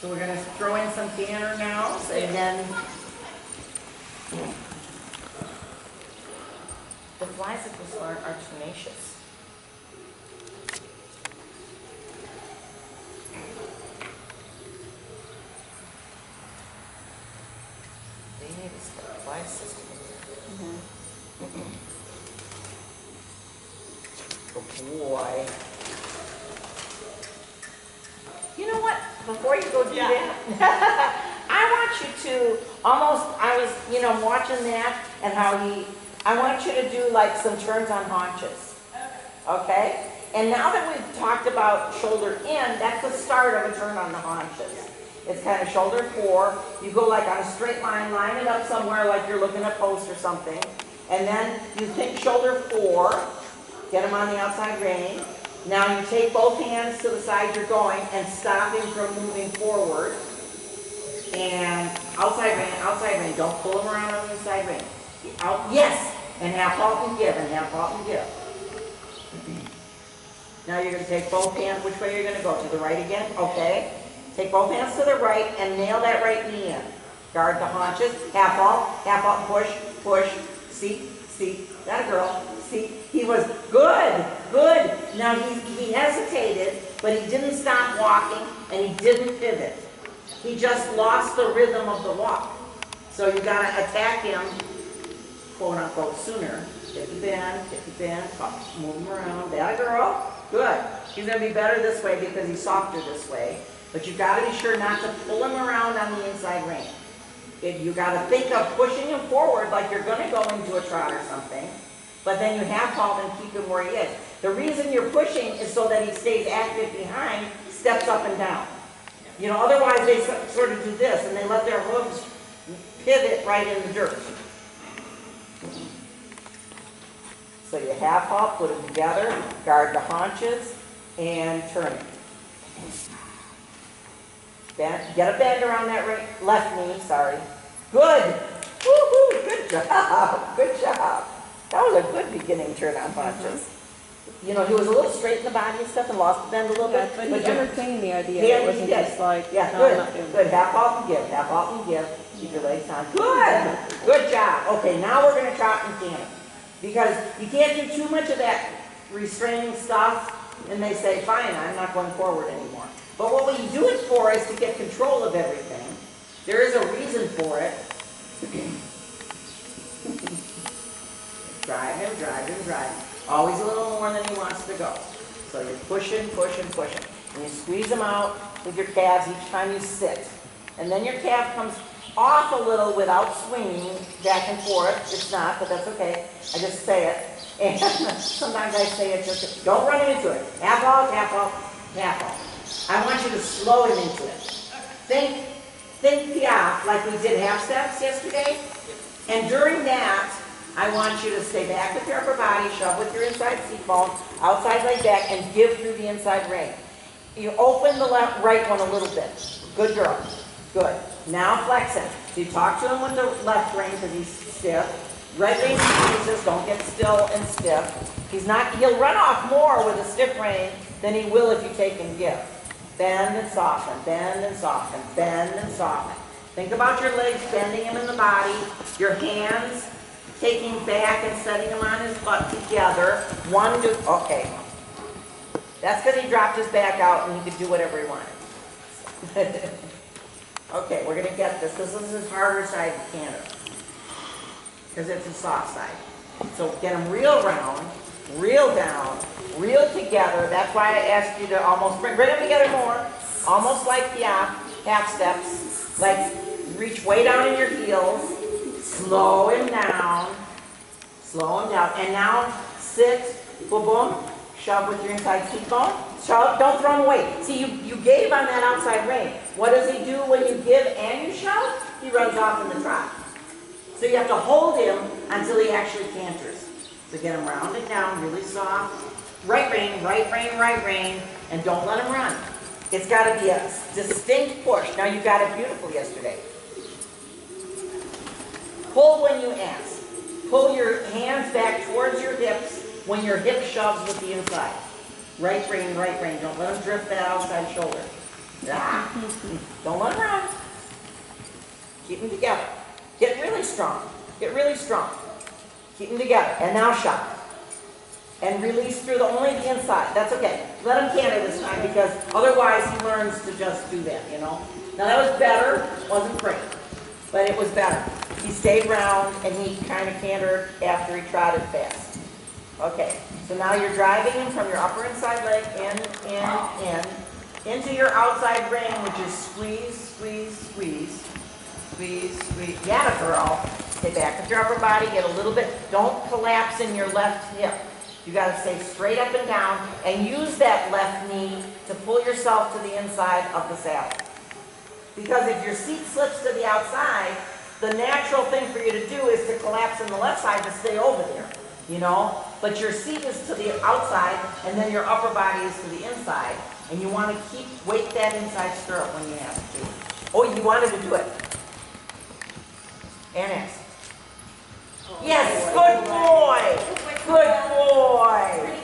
So we're going to throw in some canner now, and then the flies at this are tenacious. They need a fly system. Oh boy. You know what? Before you go do that, I want you to almost, I was, watching that and how I want you to do like some turns on haunches. Okay? And now that we've talked about shoulder in, that's the start of a turn on the haunches. It's kind of shoulder 4. You go like on a straight line, line it up somewhere like you're looking at a post or something. And then you think shoulder 4, get them on the outside rein. Now you take both hands to the side you're going and stop him from moving forward. And outside rein, don't pull him around on the inside rein. Out, yes, and half halt and give, and half halt and give. Now you're going to take both hands, which way you're going to go? To the right again? Okay. Take both hands to the right and nail that right knee in. Guard the haunches, half halt, push, push, see, that girl, see, he was good. Now he hesitated, but he didn't stop walking and he didn't pivot. He just lost the rhythm of the walk. So you got to attack him, quote unquote, sooner. Kick it in, move him around. That girl, good. He's going to be better this way because he's softer this way. But you got to be sure not to pull him around on the inside rein. You got to think of pushing him forward like you're going to go into a trot or something. But then you half halt and keep him where he is. The reason you're pushing is so that he stays active behind, steps up and down. Otherwise they sort of do this and they let their hooves pivot right in the dirt. So you half halt, put them together, guard the haunches, and turn it. Bend, get a bend around that left knee, sorry. Good. Woo-hoo, good job. Good job. That was a good beginning turn on haunches. He was a little straight in the body and stuff and lost the bend a little bit. But he entertained the idea. Yeah, it wasn't just like, yeah, no, good. I'm not doing Good. that. Half halt and give. Half halt and give. Keep your legs on. Good. Good job. Okay, now we're going to trot and canter. Because you can't do too much of that restraining stuff and they say, fine, I'm not going forward anymore. But what we do it for is to get control of everything. There is a reason for it. Drive him. Always a little more than he wants to go. So you're pushing. And you squeeze him out with your calves each time you sit. And then your calf comes off a little without swinging back and forth. It's not, but that's okay. I just say it. And sometimes I say it just, don't run into it. Half halt. I want you to slow him into it. Think piaffe like we did half steps yesterday. And during that, I want you to stay back with your upper body, shove with your inside seat bone, outside leg back, and give through the inside rein. You open the right one a little bit. Good girl. Good. Now flex him. So you talk to him with the left rein because he's stiff. Right rein squeezes, don't get still and stiff. He'll run off more with a stiff rein than he will if you take and give. Bend and soften, bend and soften, bend and soften. Think about your legs bending him in the body, your hands taking back and setting him on his butt together. Okay. That's because he dropped his back out and he could do whatever he wanted. Okay, we're going to get this. This is his harder side of canter because it's a soft side. So get him real round, real down, real together. That's why I asked you to almost bring them together more. Almost like half steps. Like reach way down in your heels. Slow him down. And now sit, boom, boom. Shove with your inside seat bone. Shove, don't throw him away. See, you gave on that outside rein. What does he do when you give and you shove? He runs off in the trot. So you have to hold him until he actually canters. So get him rounded down, really soft. Right rein, and don't let him run. It's got to be a distinct push. Now you got it beautiful yesterday. Pull when you ask. Pull your hands back towards your hips when your hip shoves with the inside. Right rein. Don't let him drift that outside shoulder. Ah, don't let them run. Keep them together. Get really strong. Get really strong. Keep them together. And now shut. And release through only the inside. That's okay. Let him canter this time because otherwise he learns to just do that, you know. Now that was better. Wasn't great. But it was better. He stayed round and he kind of cantered after he trotted fast. Okay. So now you're driving him from your upper inside leg in, into your outside ring, which is squeeze, squeeze, squeeze, squeeze, squeeze. Yeah, girl. Stay back with your upper body. Get a little bit. Don't collapse in your left hip. You got to stay straight up and down and use that left knee to pull yourself to the inside of the saddle. Because if your seat slips to the outside, the natural thing for you to do is to collapse in the left side to stay over there, you know? But your seat is to the outside and then your upper body is to the inside. And you want to weight that inside stirrup when you have to. Oh, you wanted to do it. And ask. Yes, good boy. Good boy.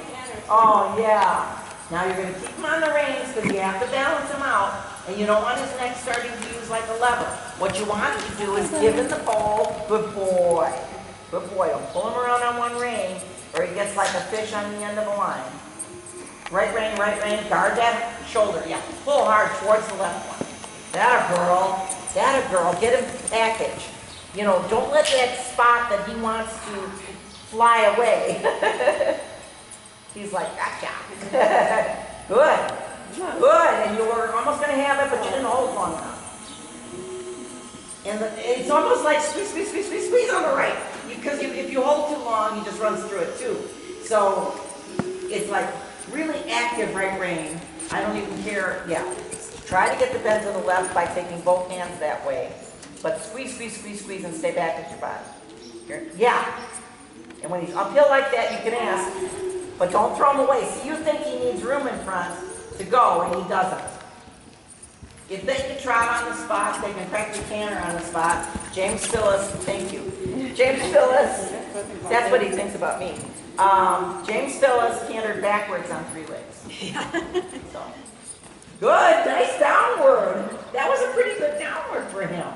Oh, yeah. Now you're going to keep him on the reins because you have to balance him out. And you don't want his neck starting to use like a lever. What you want him to do is give him the pole. Good boy. Good boy. Don't pull him around on one rein or he gets like a fish on the end of a line. Right rein, guard that shoulder. Yeah, pull hard towards the left one. That a girl. That a girl. Get him package. You know, don't let that spot that he wants to fly away. He's like, gotcha. Good. Good. And you were almost going to have it, but you didn't hold long enough. And it's almost like squeeze, squeeze, squeeze, squeeze, squeeze on the right. Because if you hold too long, he just runs through it too. So it's like really active right rein. I don't even care. Yeah. Try to get the bend to the left by taking both hands that way. But squeeze, squeeze, squeeze, squeeze, and stay back with your body. Here. Yeah. And when he's uphill like that, you can ask, but don't throw him away. See, you think he needs room in front to go, and he doesn't. If they can trot on the spot, they can practice canter on the spot. James Phyllis, thank you. James Phyllis, that's what he thinks about me. James Phyllis cantered backwards on 3 legs. So. Good, nice downward. That was a pretty good downward for him.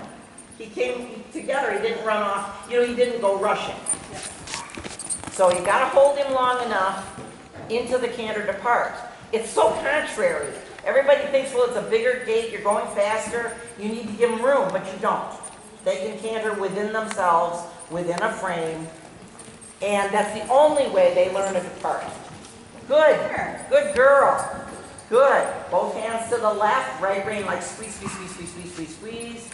He came together, he didn't run off, you know, he didn't go rushing. So you got to hold him long enough into the canter depart. It's so contrary. Everybody thinks, well, it's a bigger gait, you're going faster, you need to give them room, but you don't. They can canter within themselves, within a frame, and that's the only way they learn to depart. Good, good girl. Good. Both hands to the left, right rein like squeeze, squeeze, squeeze, squeeze, squeeze, squeeze, squeeze.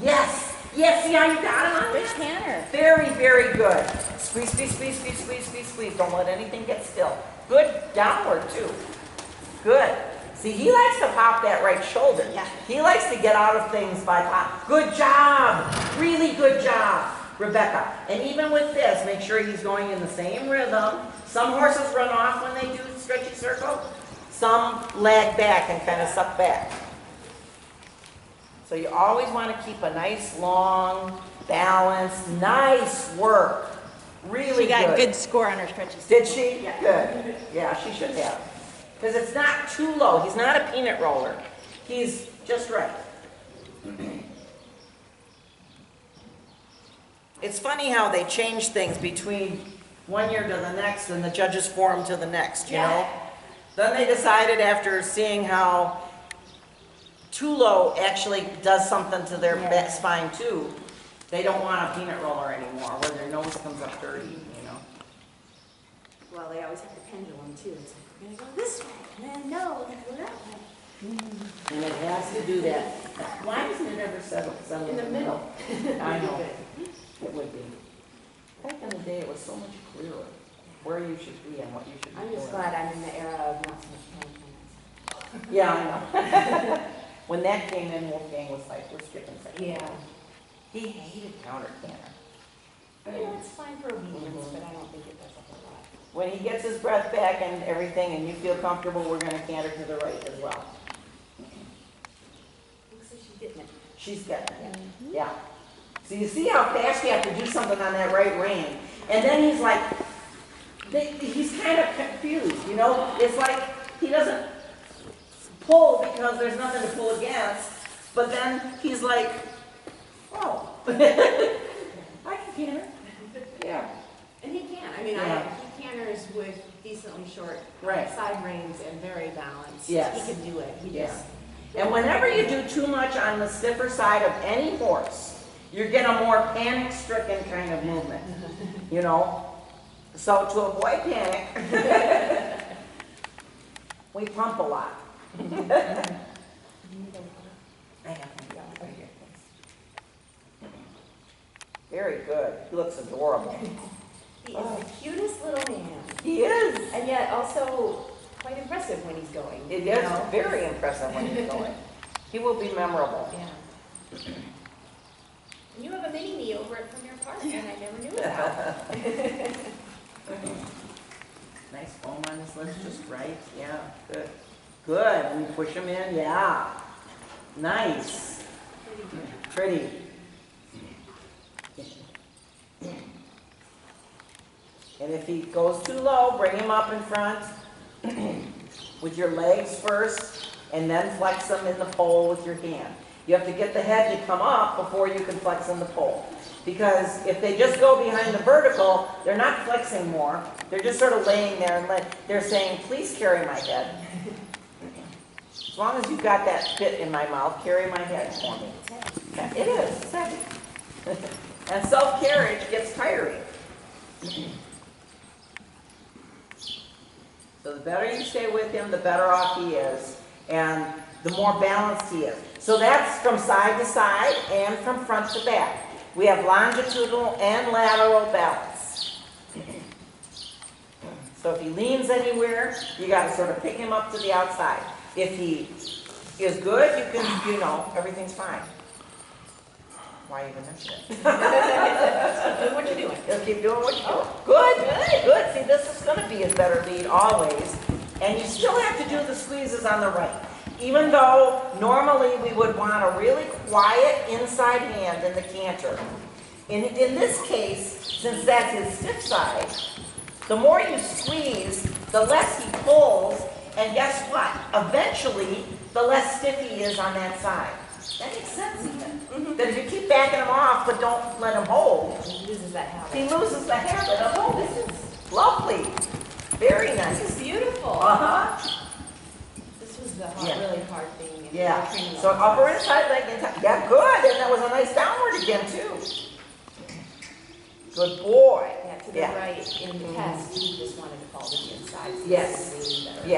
Yes. Yes, see how you got him on Which canter? Very, very good. Squeeze, squeeze, squeeze, squeeze, squeeze, squeeze, squeeze. Don't let anything get still. Good. Downward, too. Good. See, he likes to pop that right shoulder. Yeah. He likes to get out of things by pop. Good job. Really good job, Rebecca. And even with this, make sure he's going in the same rhythm. Some horses run off when they do stretchy circle. Some lag back and kind of suck back. So you always want to keep a nice, long, balanced, nice work. Really good. She got a good score on her stretches. Did she? Yeah. Good. Yeah, she should have. Because it's not too low. He's not a peanut roller. He's just right. It's funny how they change things between one year to the next and the judges forum to the next, you know? Then they decided after seeing how too low actually does something to their back spine too, they don't want a peanut roller anymore where their nose comes up dirty, you know? Well, they always have the pendulum too. It's like, we're going to go this way, and then no, we're going to go that way. And it has to do that. Why doesn't it ever settle in the middle? I know. It would be. Back in the day, it was so much clearer where you should be and what you should be I'm just doing. glad I'm in the era of not so much pendulum. Yeah, I know. When that came in, Wolfgang was like, we're skipping seconds. Yeah. He hated counter canter. I mean, it's fine for obedience, but I don't think it does a whole lot. When he gets his breath back and everything and you feel comfortable, we're going to canter to the right as well. Looks like she's getting it. She's getting it. Yeah. So you see how fast you have to do something on that right rein. And then he's like, he's kind of confused, you know? It's like he doesn't pull because there's nothing to pull against. But then he's like, oh, I can canter. Yeah. And he can. I mean, Yeah. he canters with decently short Right. side reins and very balanced. Yes. He can do it. He Yeah. just. And whenever you do too much on the stiffer side of any horse, you get a more panic-stricken kind of movement, you know? So to avoid panic, we pump a lot. I have one right here, please. Very good. He looks adorable. He is the cutest little man. He is. And yet also quite impressive when he's going. It you is know? very impressive when he's going. He will be memorable. Yeah. And you have a mini me over it from your park, and I never knew about. Nice foam on his lips, just right. Yeah, good. Good. And we push him in. Yeah. Nice. Pretty. And if he goes too low, bring him up in front with your legs first, and then flex them in the pole with your hand. You have to get the head to come up before you can flex in the pole. Because if they just go behind the vertical, they're not flexing more. They're just sort of laying there and they're saying, please carry my head. As long as you've got that bit in my mouth, carry my head for me. Yeah, it is. It's heavy. And self-carriage gets tiring. So the better you stay with him, the better off he is, and the more balanced he is. So that's from side to side and from front to back. We have longitudinal and lateral balance. So if he leans anywhere, you got to sort of pick him up to the outside. If he is good, you can, you know, everything's fine. Why even mention it? Doing what you're doing. Just keep doing what you're doing. Good, good, good. See, this is going to be his better lead always. And you still have to do the squeezes on the right. Even though normally we would want a really quiet inside hand in the canter. In this case, since that's his stiff side, the more you squeeze, the less he pulls. And guess what? Eventually, the less stiff he is on that side. That makes sense even. That if you keep backing him off but don't let him hold, He loses that habit. he loses the habit of holding. This is lovely. Very nice. This is beautiful. Uh-huh. This was the Yeah. really hard thing. in Yeah. training So the upper horse. inside leg inside. Yeah, good. And that was a nice downward again too. Good boy. Yeah, to the Yeah. right in the test, he just wanted to fall to the inside. So Yes. this is really better. Yeah.